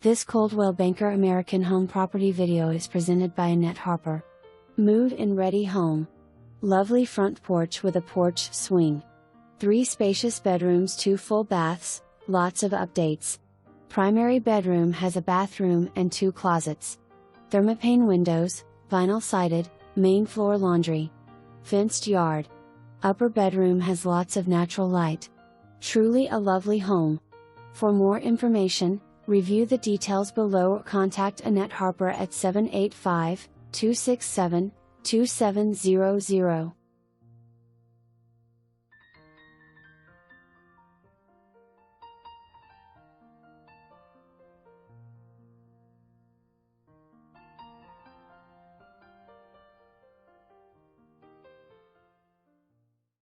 This Coldwell Banker American Home property video is presented by Annette Harper. Move-in ready home. Lovely front porch with a porch swing. 3 spacious bedrooms, 2 full baths, lots of updates. Primary bedroom has a bathroom and 2 closets. Thermopane windows, vinyl sided, main floor laundry. Fenced yard. Upper bedroom has lots of natural light. Truly a lovely home. For more information, review the details below or contact Annette Harper at 785-267-2700.